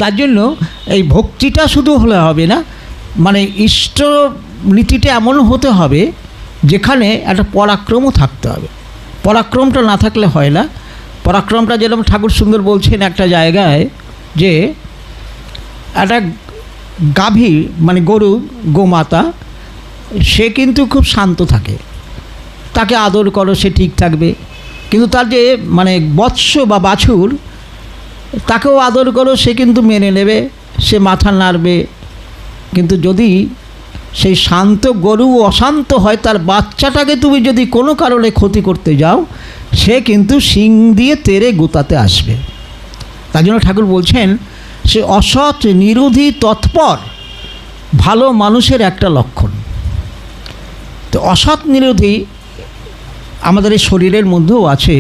তার জন্য এই ভক্তিটা শুধু হলে হবে না, মানে ইষ্ট নীতিটা এমন হতে হবে যেখানে একটা পরাক্রমও থাকতে হবে। পরাক্রমটা না থাকলে হয় না। পরাক্রমটা যেরকম ঠাকুর সুন্দর বলছেন একটা জায়গায় যে একটা গাভী মানে গরু গোমাতা সে কিন্তু খুব শান্ত থাকে, তাকে আদর করো সে ঠিক থাকবে। কিন্তু তার যে মানে বৎস বা বাছুর তাকেও আদর করো সে কিন্তু মেনে নেবে, সে মাথা নাড়বে। কিন্তু যদি সেই শান্ত গরু অশান্ত হয়, তার বাচ্চাটাকে তুমি যদি কোনো কারণে ক্ষতি করতে যাও, সে কিন্তু শিং দিয়ে তেড়ে গোতাতে আসবে। তার জন্য ঠাকুর বলছেন সে অসৎ নিরোধী তৎপর ভালো মানুষের একটা লক্ষণ। তো অসৎ নিরোধী আমাদের এই শরীরের মধ্যেও আছে।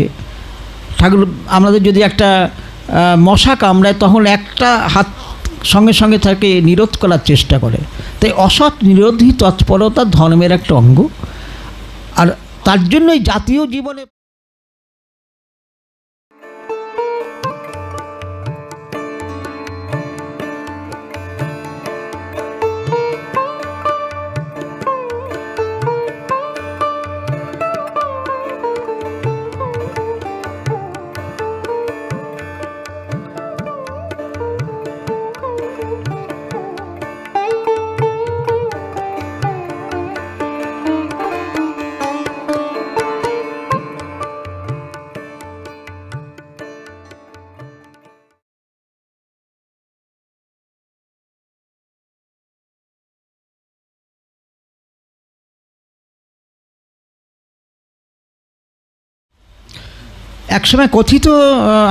ঠাকুর আমাদের যদি একটা মশা কামড়ায় তখন একটা হাত সঙ্গে সঙ্গে তাকে নিরোধ করার চেষ্টা করে। তাই অসৎ নিরোধী তৎপরতা ধর্মের একটা অঙ্গ। আর তার জন্যই জাতীয় জীবনে একসময় কথিত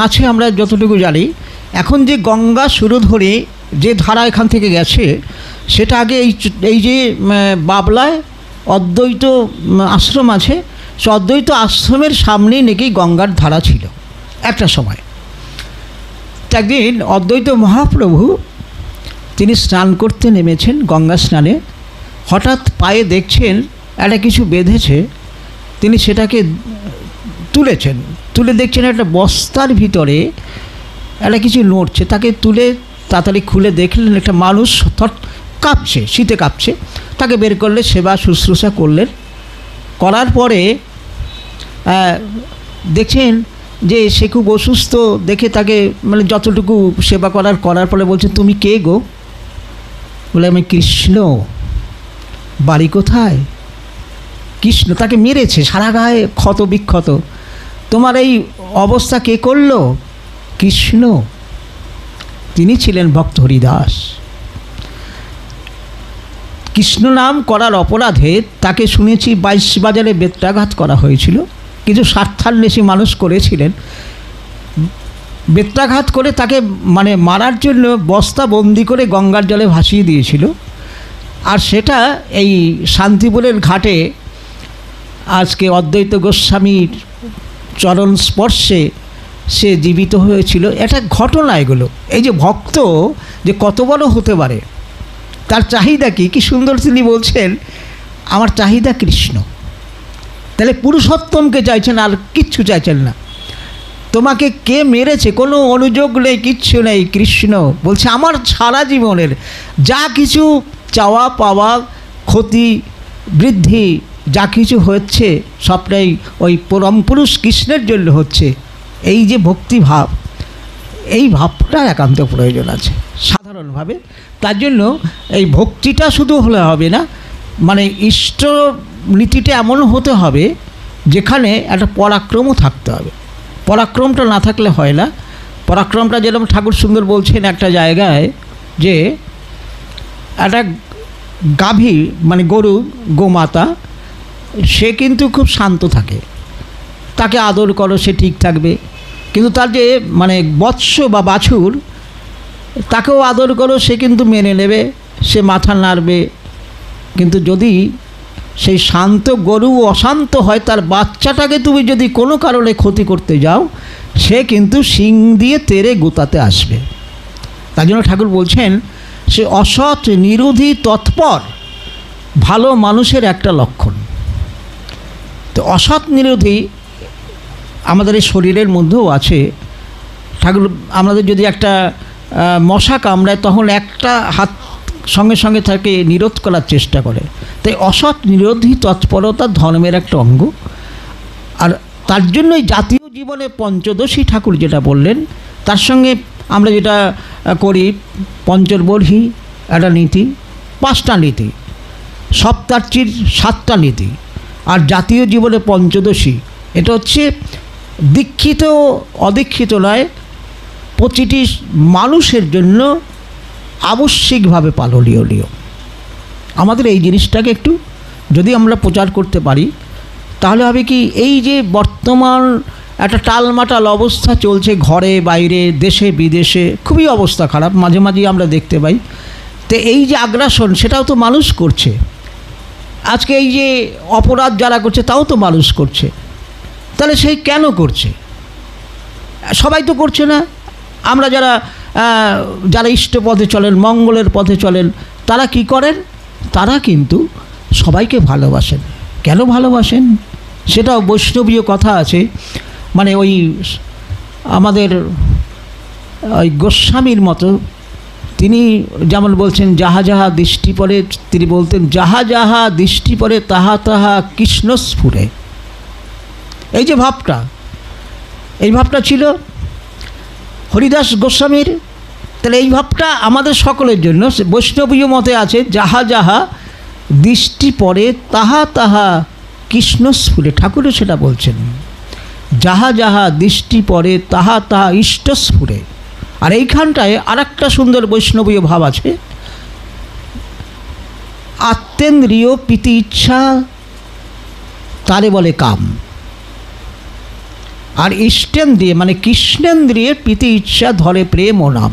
আছে, আমরা যতটুকু জানি, এখন যে গঙ্গা সুরধরে যে ধারা এখান থেকে গেছে সেটা আগে এই যে বাবলায় অদ্বৈত আশ্রম আছে, সে অদ্বৈত আশ্রমের সামনেই নাকি গঙ্গার ধারা ছিল একটা সময়। একদিন অদ্বৈত মহাপ্রভু তিনি স্নান করতে নেমেছেন, গঙ্গা স্নানে। হঠাৎ পায়ে দেখছেন একটা কিছু বেঁধেছে, তিনি সেটাকে তুলেছেন, তুলে দেখছেন একটা বস্তার ভিতরে একটা কিছু নড়ছে। তাকে তুলে তাড়াতাড়ি খুলে দেখলেন একটা মানুষ কাঁপছে, শীতে কাঁপছে। তাকে বের করলে সেবা শুশ্রূষা করলেন। করার পরে দেখছেন যে সে খুব অসুস্থ, দেখে তাকে মানে যতটুকু সেবা করার পরে বলছে, তুমি কে গো? বলে, আমি কৃষ্ণ। বাড়ি কোথায়? কৃষ্ণ। তাকে মেরেছে, সারা গায়ে ক্ষত বিক্ষত। তোমার এই অবস্থা কে করলো? কৃষ্ণ। তিনি ছিলেন ভক্ত হরিদাস। কৃষ্ণ নাম করার অপরাধে তাকে শুনেছি 22 বাজারে বেত্রাঘাত করা হয়েছিল। কিছু স্বার্থান্বেষী মানুষ করেছিলেন, বেত্রাঘাত করে তাকে মানে মারার জন্য বস্তা বন্দি করে গঙ্গার জলে ভাসিয়ে দিয়েছিল। আর সেটা এই শান্তিপুরের ঘাটে আজকে অদ্বৈত গোস্বামীর চরণ স্পর্শে সে জীবিত হয়েছিল। এটা ঘটনা এগুলো। এই যে ভক্ত যে কত বড় হতে পারে, তার চাহিদা কি সুন্দর তিনি বলছেন, আমার চাহিদা কৃষ্ণ। তাহলে পুরুষোত্তমকে চাইছেন, আর কিচ্ছু চাইছেন না। তোমাকে কে মেরেছে কোনো অনুযোগ নেই, কিচ্ছু নেই। কৃষ্ণ বলছে আমার সারা জীবনের যা কিছু চাওয়া পাওয়া, ক্ষতি বৃদ্ধি যা কিছু হচ্ছে সবটাই ওই পরম পুরুষ কৃষ্ণের জন্য হচ্ছে। এই যে ভক্তিভাব, এই ভাবটা একান্ত প্রয়োজন আছে সাধারণভাবে। তার জন্য এই ভক্তিটা শুধু হলে হবে না, মানে ইষ্ট নীতিটা এমন হতে হবে যেখানে একটা পরাক্রমও থাকতে হবে। পরাক্রমটা না থাকলে হয় না। পরাক্রমটা যেরকম ঠাকুর সুন্দর বলছেন একটা জায়গায় যে একটা গাভী মানে গরু গোমাতা সে কিন্তু খুব শান্ত থাকে, তাকে আদর করো সে ঠিক থাকবে। কিন্তু তার যে মানে বৎস বা বাছুর তাকেও আদর করো সে কিন্তু মেনে নেবে, সে মাথা নাড়বে। কিন্তু যদি সেই শান্ত গরু অশান্ত হয়, তার বাচ্চাটাকে তুমি যদি কোনো কারণে ক্ষতি করতে যাও, সে কিন্তু শিং দিয়ে তেড়ে গোতাতে আসবে। তার জন্য ঠাকুর বলছেন সে অসৎ নিরোধী তৎপর ভালো মানুষের একটা লক্ষণ। তো অসৎ নিরোধী আমাদের এই শরীরের মধ্যেও আছে। ঠাকুর আমাদের যদি একটা মশা কামড়ায় তখন একটা হাত সঙ্গে সঙ্গে তাকে নিরোধ করার চেষ্টা করে। তাই অসৎ নিরোধী তৎপরতা ধর্মের একটা অঙ্গ। আর তার জন্যই জাতীয় জীবনে পঞ্চদশী ঠাকুর যেটা বললেন, তার সঙ্গে আমরা যেটা করি পঞ্চবর্হী একটা নীতি, 5টা নীতি, সপ্তার্চির 7টা নীতি, আর জাতীয় জীবনে পঞ্চদশী এটা হচ্ছে দীক্ষিত অদীক্ষিত নয়, প্রতিটি মানুষের জন্য আবশ্যিকভাবে পালনীয় নিয়ম। আমাদের এই জিনিসটাকে একটু যদি আমরা প্রচার করতে পারি তাহলে হবে কি, এই যে বর্তমান একটা টালমাটাল অবস্থা চলছে ঘরে বাইরে দেশে বিদেশে, খুবই অবস্থা খারাপ, মাঝে মাঝেই আমরা দেখতে পাই। তো এই যে আগ্রাসন সেটাও তো মানুষ করছে, আজকে এই যে অপরাধ যারা করছে তাও তো মানুষ করছে। তাহলে সেই কেন করছে? সবাই তো করছে না। আমরা যারা যারা ইষ্ট পথে চলেন, মঙ্গলের পথে চলেন, তারা কি করেন? তারা কিন্তু সবাইকে ভালোবাসেন। কেন ভালোবাসেন? সেটাও বৈষ্ণবীয় কথা আছে। মানে ওই আমাদের ওই গোস্বামীর মতো তিনি যেমন বলছেন যাহা যাহা দৃষ্টি পড়ে, তিনি বলতেন যাহা যাহা দৃষ্টি পড়ে তাহা তাহা কৃষ্ণ স্ফুরে। এই যে ভাবটা, এই ভাবটা ছিল হরিদাস গোস্বামীর। তাহলে এই ভাবটা আমাদের সকলের জন্য বৈষ্ণবীয় মতে আছে, যাহা যাহা দৃষ্টি পড়ে তাহা তাহা কৃষ্ণ স্ফুরে। ঠাকুরও সেটা বলছেন, যাহা যাহা দৃষ্টি পড়ে তাহা তাহা ইষ্ট স্ফুরে। আর এইখানটায় আর একটা সুন্দর বৈষ্ণবীয় ভাব আছে, আত্মেন্দ্রিয় প্রীতি ইচ্ছা তারে বলে কাম, আর ইষ্টেন্দ্রিয় মানে কৃষ্ণেন্দ্রিয়ের প্রীতি ইচ্ছা ধরে প্রেম ও নাম।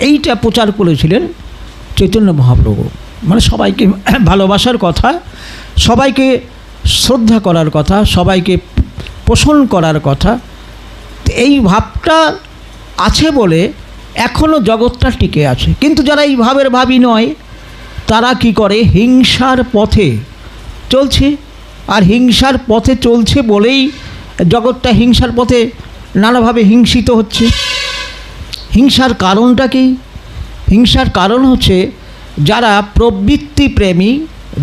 এইটা প্রচার করেছিলেন চৈতন্য মহাপ্রভু। মানে সবাইকে ভালোবাসার কথা, সবাইকে শ্রদ্ধা করার কথা, সবাইকে পোষণ করার কথা। এই ভাবটা আছে বলে এখনও জগৎটা টিকে আছে। কিন্তু যারা এই ভাবের ভাবই নয়, তারা কি করে? হিংসার পথে চলছে। আর হিংসার পথে চলছে বলেই জগৎটা হিংসার পথে নানাভাবে হিংসিত হচ্ছে। হিংসার কারণটা কি? হিংসার কারণ হচ্ছে যারা প্রবৃত্তি প্রেমী,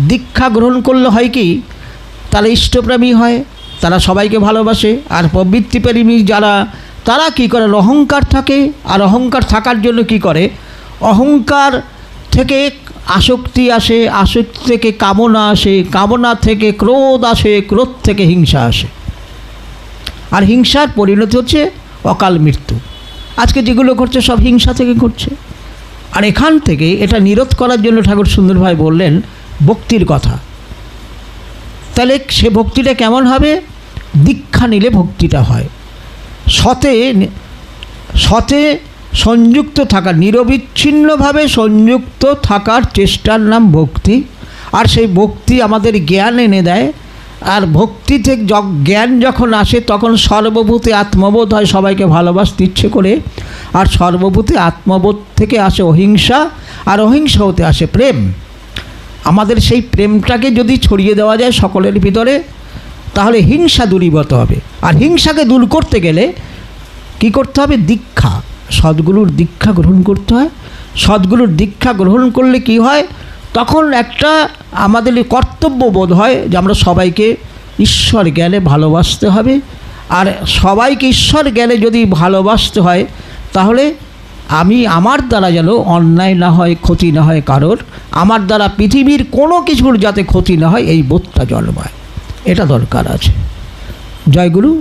দীক্ষা গ্রহণ করলে হয় কি, তারা ইষ্টপ্রেমী হয়, তারা সবাইকে ভালোবাসে। আর প্রবৃত্তি প্রেমী যারা, তারা কি করে? অহংকার থাকে। আর অহংকার থাকার জন্য কি করে? অহংকার থেকে আসক্তি আসে, আসক্তি থেকে কামনা আসে, কামনা থেকে ক্রোধ আসে, ক্রোধ থেকে হিংসা আসে। আর হিংসার পরিণতি হচ্ছে অকাল মৃত্যু। আজকে যেগুলো করছে সব হিংসা থেকে করছে। আর এখান থেকে এটা নিরোধ করার জন্য ঠাকুর সুন্দরভাবে বললেন ভক্তির কথা। তাহলে সে ভক্তিটা কেমন হবে? দীক্ষা নিলে ভক্তিটা হয়। সতে সংযুক্ত থাকা, নিরবিচ্ছিন্নভাবে সংযুক্ত থাকার চেষ্টার নাম ভক্তি। আর সেই ভক্তি আমাদের জ্ঞান এনে দেয়। আর ভক্তি থেকে জ্ঞান যখন আসে তখন সর্বভূতে আত্মবোধ হয়, সবাইকে ভালোবাসতে ইচ্ছে করে। আর সর্বভূতে আত্মবোধ থেকে আসে অহিংসা, আর অহিংসা হতে আসে প্রেম। আমাদের সেই প্রেমটাকে যদি ছড়িয়ে দেওয়া যায় সকলের ভিতরে, তাহলে হিংসা দূরীভূত হবে। আর হিংসাকে দূর করতে গেলে কি করতে হবে? দীক্ষা, সদ্গুরুর দীক্ষা গ্রহণ করতে হয়। সদ্গুরুর দীক্ষা গ্রহণ করলে কি হয়? তখন একটা আমাদের কর্তব্য বোধ হয় যে আমরা সবাইকে ঈশ্বর জ্ঞানে ভালোবাসতে হবে। আর সবাইকে ঈশ্বর জ্ঞানে যদি ভালোবাসতে হয়, তাহলে আমি আমার দ্বারা যেন অন্যায় না হয়, ক্ষতি না হয় কারোর, আমার দ্বারা পৃথিবীর কোনো কিছুর যাতে ক্ষতি না হয়, এই বোধটা জন্মায়। এটা দরকার আছে। জয় গুরু।